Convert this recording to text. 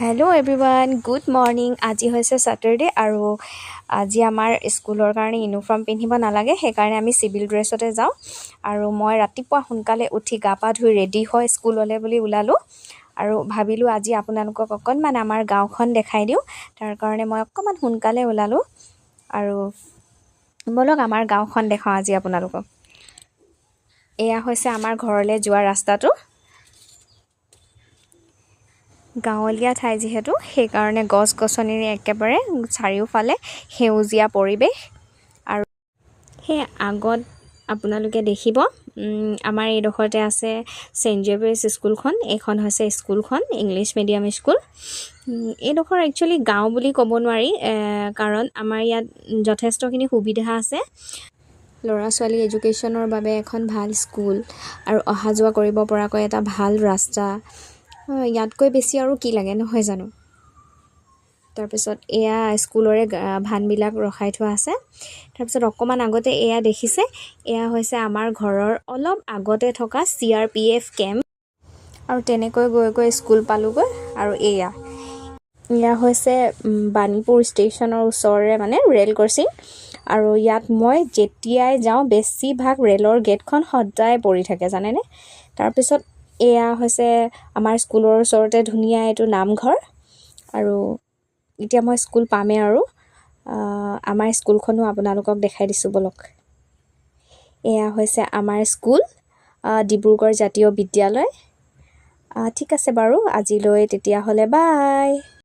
Hello' everyone, good morning. আজি হৈছে Saturday আৰু আজি আমাৰ স্কুলৰ কাৰণে ইউনিফৰ্ম পিন্ধিব নালাগে, সেইকাৰণে আমি চিভিল ড্ৰেছতে যাওঁ। আৰু মই ৰাতিপুৱা সোনকালে উঠি গা পা ধুই ৰেডি হৈ স্কুললৈ বুলি ওলালোঁ আৰু ভাবিলোঁ আজি আপোনালোকক অকণমান আমাৰ গাঁওখন দেখাই দিওঁ। তাৰ কাৰণে মই অকণমান সোনকালে ওলালোঁ আৰু ব'লক আমাৰ গাঁওখন দেখাওঁ আজি আপোনালোকক। এয়া হৈছে আমাৰ ঘৰলৈ যোৱা ৰাস্তাটো। গাঁৱলীয়া ঠাই যিহেতু সেইকাৰণে গছ গছনিৰে একেবাৰে চাৰিওফালে সেউজীয়া পৰিৱেশ। আৰু সেই আগত আপোনালোকে দেখিব আমাৰ এইডোখৰতে আছে ছেইণ্ট জেভিয়াৰ্ছ স্কুলখন। এইখন হৈছে স্কুলখন, ইংলিছ মিডিয়াম স্কুল। এইডোখৰ একচুৱেলি গাঁও বুলি ক'ব নোৱাৰি, কাৰণ আমাৰ ইয়াত যথেষ্টখিনি সুবিধা আছে। ল'ৰা ছোৱালী এডুকেশ্যনৰ বাবে এখন ভাল স্কুল আৰু অহা যোৱা কৰিব পৰাকৈ এটা ভাল ৰাস্তা, ইয়াতকৈ বেছি আৰু কি লাগে নহয় জানো। তাৰপিছত এয়া স্কুলৰে ভানবিলাক ৰখাই থোৱা আছে। তাৰপিছত অকণমান আগতে এয়া দেখিছে, এয়া হৈছে আমাৰ ঘৰৰ অলপ আগতে থকা CRPF কেম্প। আৰু তেনেকৈ গৈ গৈ স্কুল পালোঁগৈ। আৰু এয়া হৈছে বাণীপুৰ ষ্টেচনৰ ওচৰৰে মানে ৰেল ক্ৰছিং। আৰু ইয়াত মই যেতিয়াই যাওঁ বেছিভাগ ৰেলৰ গেটখন সদায় পৰি থাকে জানেনে। তাৰপিছত এয়া হৈছে আমাৰ স্কুলৰ ওচৰতে ধুনীয়া এইটো নামঘৰ। আৰু এতিয়া মই স্কুল পামেই আৰু আমাৰ স্কুলখনো আপোনালোকক দেখাই দিছোঁ ব'লক। এয়া হৈছে আমাৰ স্কুল, ডিব্ৰুগড় জাতীয় বিদ্যালয়। ঠিক আছে বাৰু, আজিলৈ তেতিয়াহ'লে বাই।